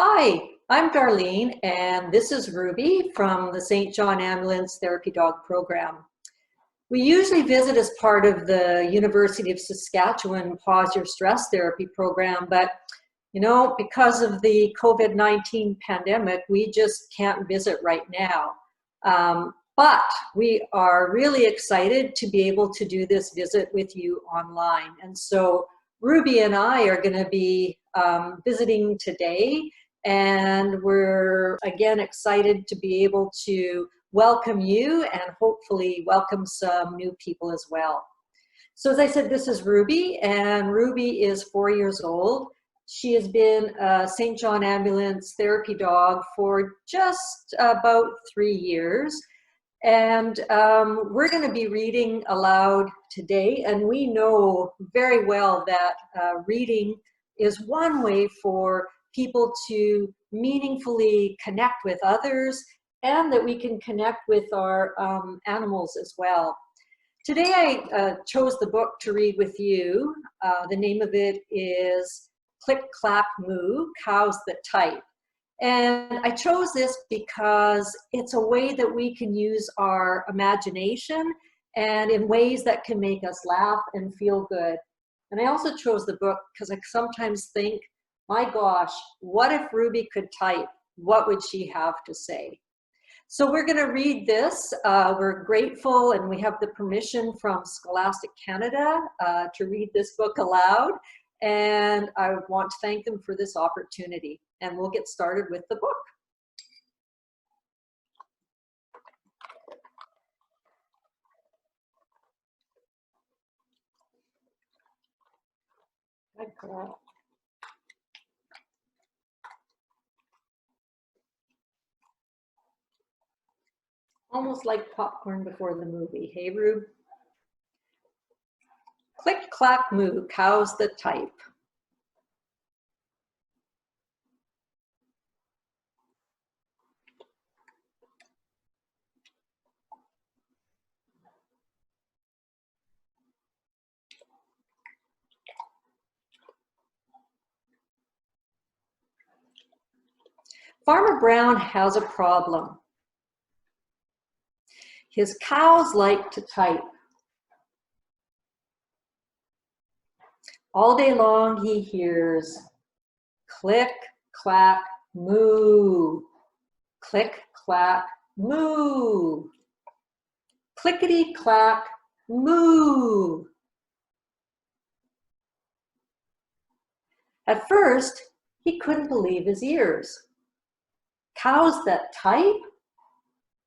Hi, I'm Darlene, and this is Ruby from the St. John Ambulance Therapy Dog Program. We usually visit as part of the University of Saskatchewan Pause Your Stress Therapy Program, but because of the COVID-19 pandemic, we just can't visit right now. But we are really excited to be able to do this visit with you online. And so Ruby and I are going to be visiting today. And we're, again, excited to be able to welcome you and hopefully welcome some new people as well. So as I said, this is Ruby, and Ruby is 4 years old. She has been a St. John Ambulance therapy dog for just about 3 years. And we're going to be reading aloud today. And we know very well that reading is one way for people to meaningfully connect with others, and that we can connect with our animals as well. Today I chose the book to read with you. The name of it is Click, Clack, Moo, Cows That Type. And I chose this because it's a way that we can use our imagination and in ways that can make us laugh and feel good. And I also chose the book because I sometimes think, my gosh, what if Ruby could type? What would she have to say? So we're going to read this. We're grateful, and we have the permission from Scholastic Canada to read this book aloud. And I want to thank them for this opportunity. And we'll get started with the book. Good girl. Almost like popcorn before the movie. Hey, Rube? Click, clack, moo, cows that type. Farmer Brown has a problem. His cows like to type. All day long he hears click, clack, moo. Click, clack, moo. Clickety, clack, moo. At first, he couldn't believe his ears. Cows that type?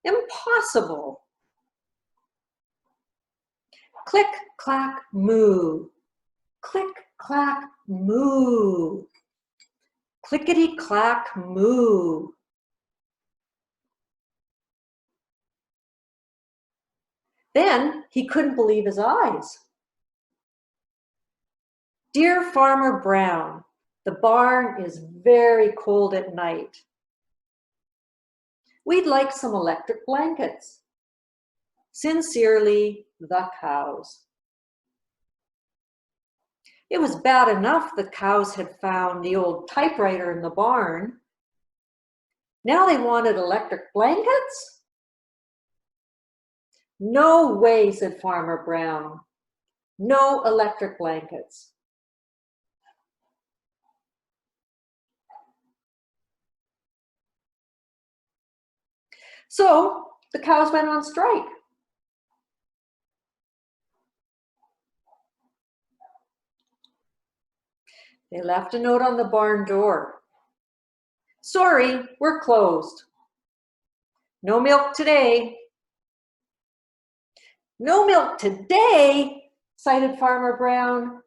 Impossible. Click, clack, moo. Click, clack, moo. Clickety, clack, moo. Then he couldn't believe his eyes. Dear Farmer Brown, the barn is very cold at night. We'd like some electric blankets. Sincerely, the cows. It was bad enough the cows had found the old typewriter in the barn. Now they wanted electric blankets? No way, said Farmer Brown. No electric blankets. So the cows went on strike. They left a note on the barn door. Sorry, we're closed. No milk today. No milk today, cited Farmer Brown.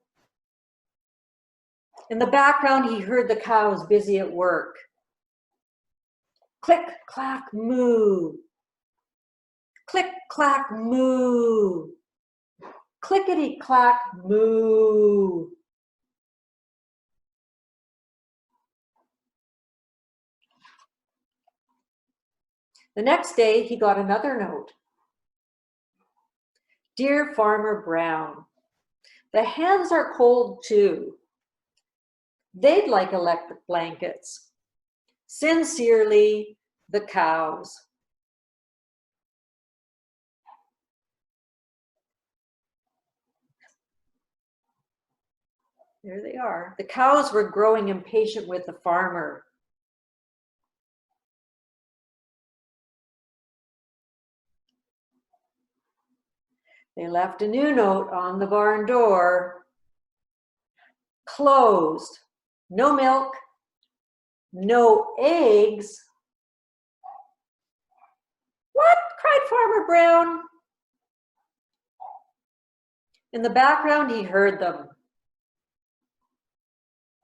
In the background, he heard the cows busy at work. Click, clack, moo. Click, clack, moo. Clickety, clack, moo. The next day, he got another note. Dear Farmer Brown, the hens are cold too. They'd like electric blankets. Sincerely, the cows. There they are. The cows were growing impatient with the farmer. They left a new note on the barn door. Closed. No milk, no eggs. What? Cried Farmer Brown. In the background, he heard them.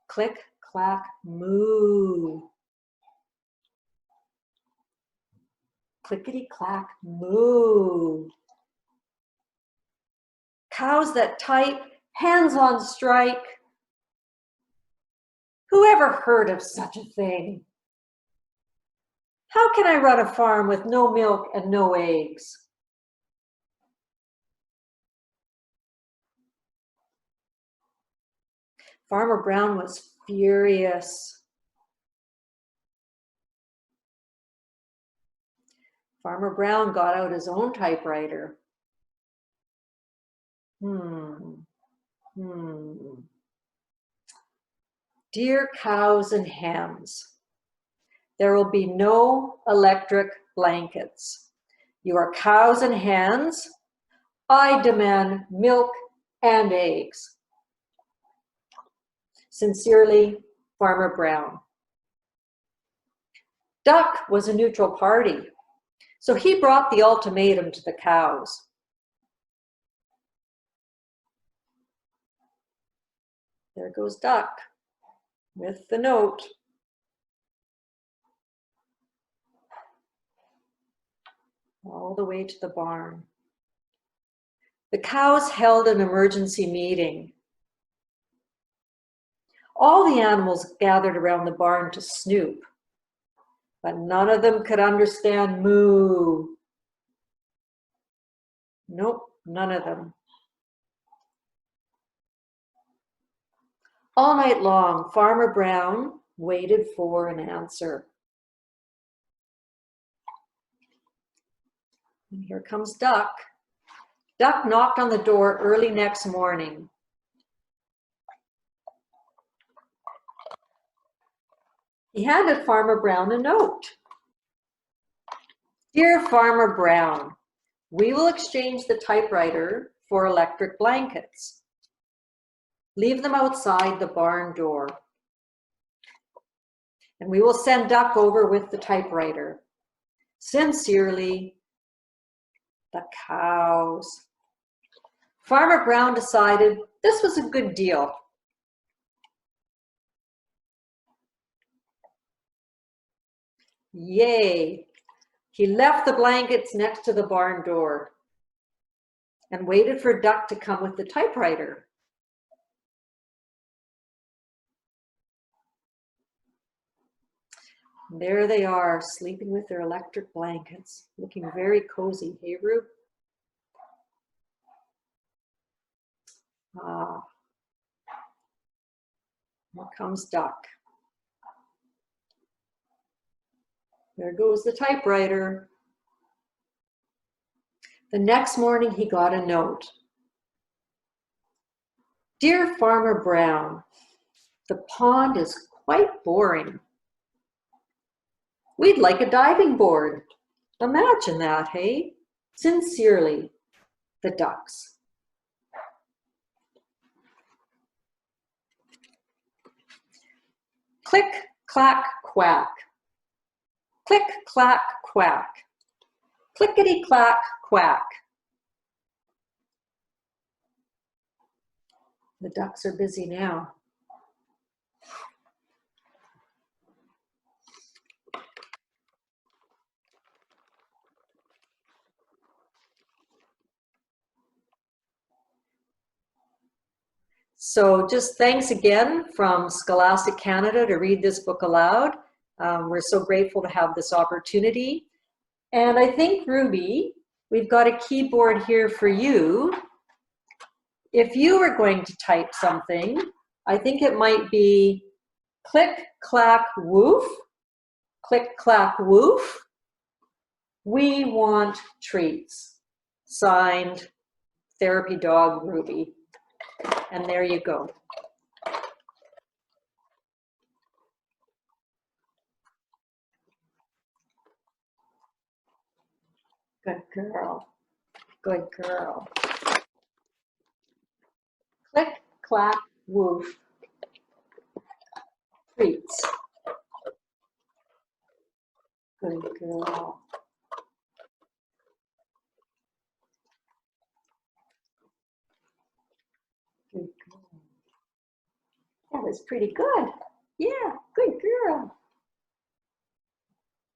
Click, clack, moo. Clickety clack, moo. Cows that type, hands on strike. Who ever heard of such a thing? How can I run a farm with no milk and no eggs? Farmer Brown was furious. Farmer Brown got out his own typewriter. Dear cows and hens, there will be no electric blankets. You are cows and hens. I demand milk and eggs. Sincerely, Farmer Brown. Duck was a neutral party, so he brought the ultimatum to the cows. There goes Duck with the note. All the way to the barn. The cows held an emergency meeting. All the animals gathered around the barn to snoop, but none of them could understand moo. Nope, none of them. All night long, Farmer Brown waited for an answer. And here comes Duck. Duck knocked on the door early next morning. He handed Farmer Brown a note. Dear Farmer Brown, we will exchange the typewriter for electric blankets. Leave them outside the barn door. And we will send Duck over with the typewriter. Sincerely, the cows. Farmer Brown decided this was a good deal. Yay! He left the blankets next to the barn door and waited for Duck to come with the typewriter. And there they are, sleeping with their electric blankets, looking very cozy. Hey, Rube? Ah, here comes Duck. There goes the typewriter. The next morning, he got a note. Dear Farmer Brown, the pond is quite boring. We'd like a diving board. Imagine that, hey? Sincerely, the ducks. Click, clack, quack. Click, clack, quack. Clickety, clack, quack. The ducks are busy now. So just thanks again from Scholastic Canada to read this book aloud. We're so grateful to have this opportunity. And I think, Ruby, we've got a keyboard here for you. If you were going to type something, I think it might be click, clack, woof, click, clack, woof. We want treats. Signed, Therapy Dog Ruby. And there you go. Good girl. Good girl. Click, clack, woof. Treats. Good girl. Good girl. That was pretty good. Yeah, good girl.